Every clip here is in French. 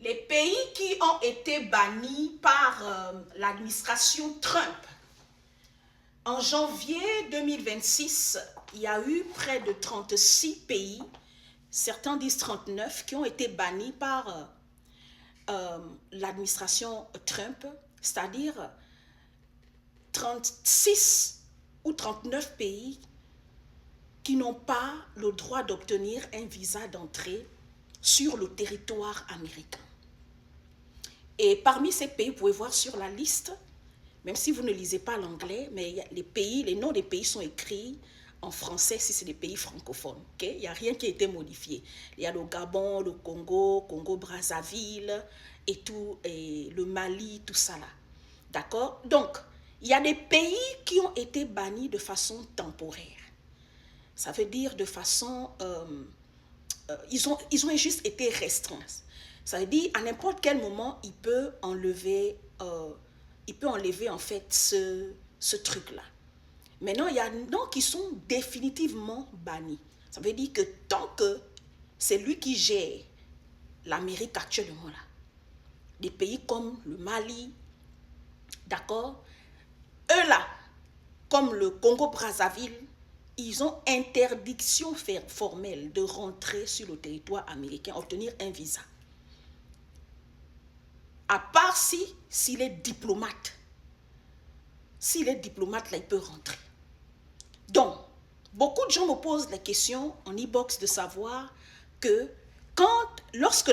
Les pays qui ont été bannis par l'administration Trump. En janvier 2026, il y a eu près de 36 pays, certains disent 39, qui ont été bannis par l'administration Trump, c'est-à-dire 36 ou 39 pays qui n'ont pas le droit d'obtenir un visa d'entrée sur le territoire américain. Et parmi ces pays, vous pouvez voir sur la liste, même si vous ne lisez pas l'anglais, mais les noms des pays sont écrits en français si c'est des pays francophones. Okay? Il n'y a rien qui a été modifié. Il y a le Gabon, le Congo, Congo-Brazzaville et tout, et le Mali, tout ça là. D'accord? Donc, il y a des pays qui ont été bannis de façon temporaire. Ça veut dire de façon... ils ont juste été restreints. Ça veut dire à n'importe quel moment, il peut enlever en fait ce truc-là. Maintenant, il y a noms qui sont définitivement bannis. Ça veut dire que tant que c'est lui qui gère l'Amérique actuellement là, des pays comme le Mali, d'accord, eux là, comme le Congo-Brazzaville, ils ont interdiction formelle de rentrer sur le territoire américain, obtenir un visa. À part s'il est diplomate. S'il est diplomate, là, il peut rentrer. Donc, beaucoup de gens me posent la question en e-box de savoir que lorsque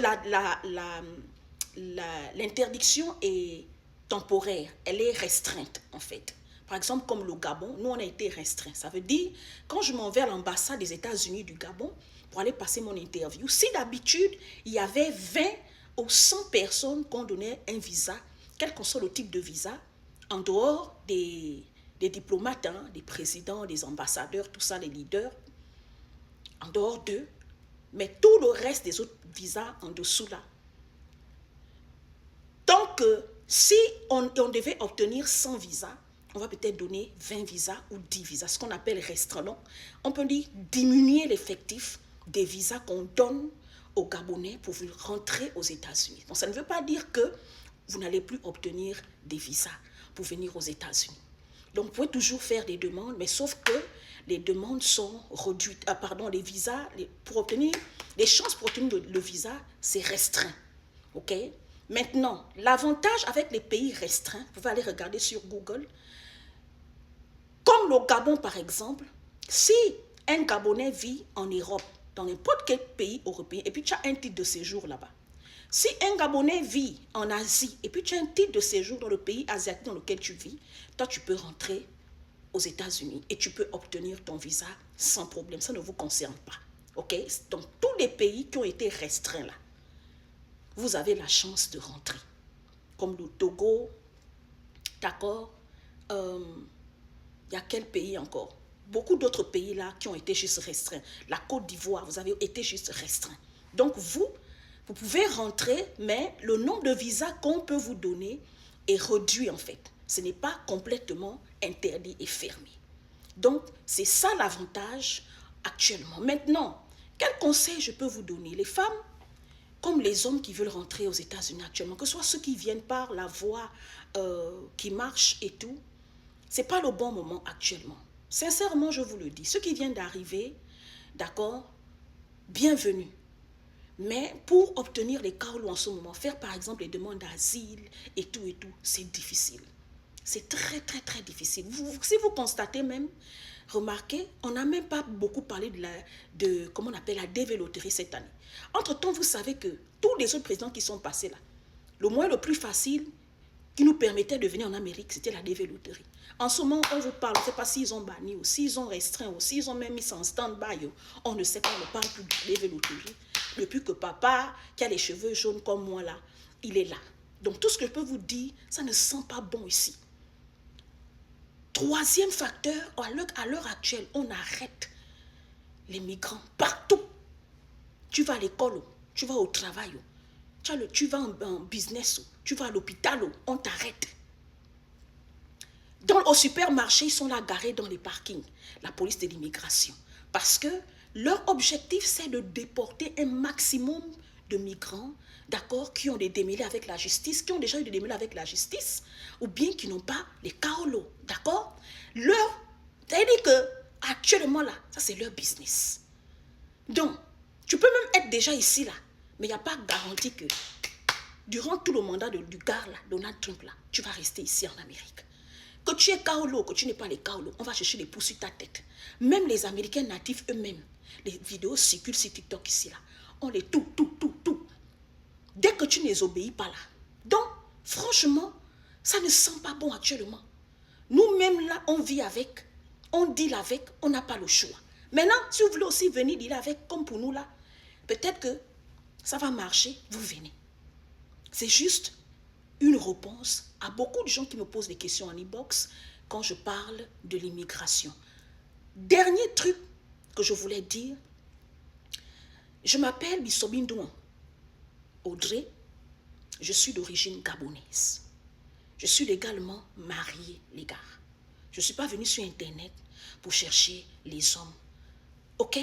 l'interdiction est temporaire, elle est restreinte en fait. Par exemple, comme le Gabon, nous on a été restreint. Ça veut dire, quand je m'en vais à l'ambassade des États-Unis du Gabon pour aller passer mon interview, si d'habitude il y avait 20 ou 100 personnes qu'on donnait un visa, quel que soit le type de visa, en dehors des diplomates, hein, des présidents, des ambassadeurs, tout ça, les leaders, en dehors d'eux, mais tout le reste des autres visas en dessous là. Tant que si on devait obtenir 100 visas, on va peut-être donner 20 visas ou 10 visas, ce qu'on appelle restreint. On peut dire diminuer l'effectif des visas qu'on donne aux Gabonais pour rentrer aux États-Unis. Donc ça ne veut pas dire que vous n'allez plus obtenir des visas pour venir aux États-Unis. Donc vous pouvez toujours faire des demandes, mais sauf que les demandes sont réduites. Les visas, pour obtenir, les chances pour obtenir le visa, c'est restreint. Ok? Maintenant, l'avantage avec les pays restreints, vous pouvez aller regarder sur Google, comme le Gabon par exemple, si un Gabonais vit en Europe, dans n'importe quel pays européen, et puis tu as un titre de séjour là-bas. Si un Gabonais vit en Asie, et puis tu as un titre de séjour dans le pays asiatique dans lequel tu vis, toi tu peux rentrer aux États-Unis et tu peux obtenir ton visa sans problème. Ça ne vous concerne pas. Ok? Donc tous les pays qui ont été restreints là, vous avez la chance de rentrer. Comme le Togo, d'accord? Il y a quel pays encore? Beaucoup d'autres pays là qui ont été juste restreints. La Côte d'Ivoire, vous avez été juste restreint. Donc vous pouvez rentrer, mais le nombre de visas qu'on peut vous donner est réduit en fait. Ce n'est pas complètement interdit et fermé. Donc c'est ça l'avantage actuellement. Maintenant, quel conseil je peux vous donner? Les femmes, comme les hommes qui veulent rentrer aux États-Unis actuellement, que ce soit ceux qui viennent par la voie qui marche et tout, ce n'est pas le bon moment actuellement. Sincèrement, je vous le dis. Ceux qui viennent d'arriver, d'accord, bienvenue. Mais pour obtenir les carlos en ce moment, faire par exemple les demandes d'asile et tout, c'est difficile. C'est très, très, très difficile. Si vous constatez même, remarquez, on n'a même pas beaucoup parlé comment on appelle la dévéloterie cette année. Entre-temps, vous savez que tous les autres présidents qui sont passés là, le moyen le plus facile qui nous permettait de venir en Amérique, c'était la dévéloterie. En ce moment, on vous parle, on ne sait pas s'ils ont banni ou s'ils ont restreint ou s'ils ont même mis ça en stand-by. On ne sait pas, on ne parle plus de dévéloterie. Depuis que papa, qui a les cheveux jaunes comme moi là, il est là. Donc tout ce que je peux vous dire, ça ne sent pas bon ici. Troisième facteur, à l'heure actuelle, on arrête les migrants partout. Tu vas à l'école, tu vas au travail, tu vas en business, tu vas à l'hôpital, on t'arrête. Au supermarché, ils sont là garés dans les parkings, la police de l'immigration. Parce que leur objectif, c'est de déporter un maximum de migrants, d'accord, qui ont des démêlés avec la justice, qui ont déjà eu des démêlés avec la justice, ou bien qui n'ont pas les kaolo, d'accord? C'est-à-dire que actuellement là, ça c'est leur business. Donc, tu peux même être déjà ici là, mais il n'y a pas garantie que durant tout le mandat du gars là, Donald Trump là, tu vas rester ici en Amérique. Que tu es kaolo, que tu n'es pas les kaolo, on va chercher les pouces sur ta tête. Même les Américains natifs eux-mêmes, les vidéos circulent sur TikTok ici là, on les tout. Dès que tu ne les obéis pas là. Donc, franchement, ça ne sent pas bon actuellement. Nous-mêmes là, on vit avec, on deal avec, on n'a pas le choix. Maintenant, si vous voulez aussi venir dealer avec, comme pour nous là, peut-être que ça va marcher, vous venez. C'est juste une réponse à beaucoup de gens qui me posent des questions en e-box quand je parle de l'immigration. Dernier truc que je voulais dire, je m'appelle Bissobindouan Audrey, je suis d'origine gabonaise. Je suis légalement mariée, les gars. Je ne suis pas venue sur Internet pour chercher les hommes. Ok?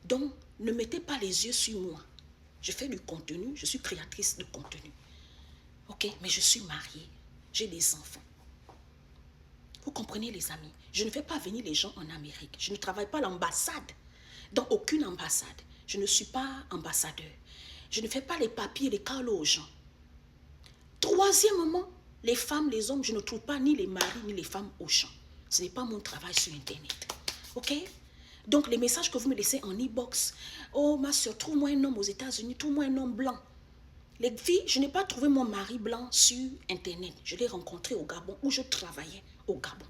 Donc, ne mettez pas les yeux sur moi. Je fais du contenu, je suis créatrice de contenu. Ok? Mais je suis mariée, j'ai des enfants. Vous comprenez, les amis? Je ne fais pas venir les gens en Amérique. Je ne travaille pas à l'ambassade. Dans aucune ambassade. Je ne suis pas ambassadeur. Je ne fais pas les papiers, les calos aux gens. Troisièmement, les femmes, les hommes, je ne trouve pas ni les maris ni les femmes au champ. Ce n'est pas mon travail sur Internet. Ok? Donc, les messages que vous me laissez en e-box. Oh, ma soeur, trouve-moi un homme aux États-Unis, trouve-moi un homme blanc. Les filles, je n'ai pas trouvé mon mari blanc sur Internet. Je l'ai rencontré au Gabon, où je travaillais au Gabon.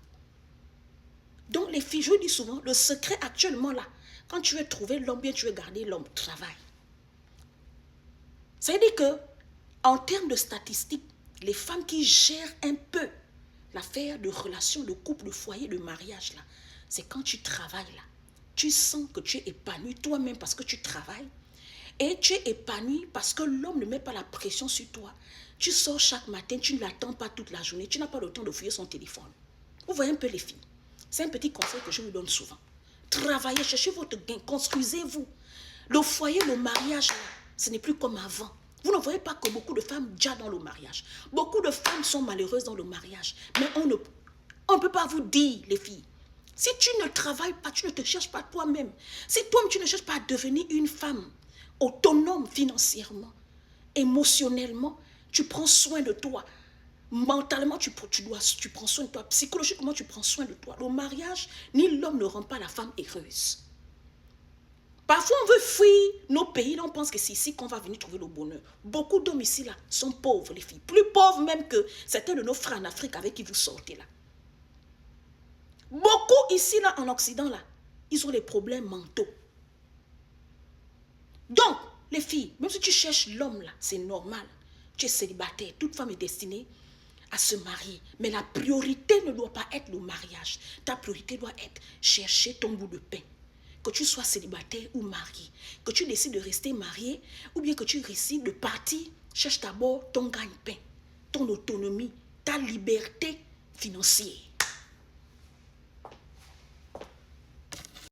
Donc, les filles, je dis souvent, le secret actuellement là, quand tu veux trouver l'homme, bien tu veux garder l'homme, travail. Ça veut dire que, en termes de statistiques, les femmes qui gèrent un peu l'affaire de relation, de couple, de foyer, de mariage, là, c'est quand tu travailles là. Tu sens que tu es épanoui toi-même parce que tu travailles. Et tu es épanoui parce que l'homme ne met pas la pression sur toi. Tu sors chaque matin, tu ne l'attends pas toute la journée. Tu n'as pas le temps de fouiller son téléphone. Vous voyez un peu les filles. C'est un petit conseil que je vous donne souvent. Travaillez, cherchez votre gain, construisez-vous. Le foyer, le mariage, là, ce n'est plus comme avant. Vous ne voyez pas que beaucoup de femmes déjà dans le mariage. Beaucoup de femmes sont malheureuses dans le mariage. Mais on ne peut pas vous dire, les filles. Si tu ne travailles pas, tu ne te cherches pas toi-même. Si toi-même, tu ne cherches pas à devenir une femme autonome financièrement, émotionnellement, tu prends soin de toi. Mentalement, tu prends soin de toi. Psychologiquement, tu prends soin de toi. Le mariage, ni l'homme ne rend pas la femme heureuse. Parfois, on veut fuir nos pays, là, on pense que c'est ici qu'on va venir trouver le bonheur. Beaucoup d'hommes ici, là, sont pauvres, les filles. Plus pauvres même que certains de nos frères en Afrique avec qui vous sortez, là. Beaucoup ici, là, en Occident, là, ils ont des problèmes mentaux. Donc, les filles, même si tu cherches l'homme, là, c'est normal. Tu es célibataire. Toute femme est destinée à se marier. Mais la priorité ne doit pas être le mariage. Ta priorité doit être chercher ton bout de pain. Que tu sois célibataire ou marié, que tu décides de rester marié, ou bien que tu décides de partir, cherche d'abord ton gagne-pain, ton autonomie, ta liberté financière.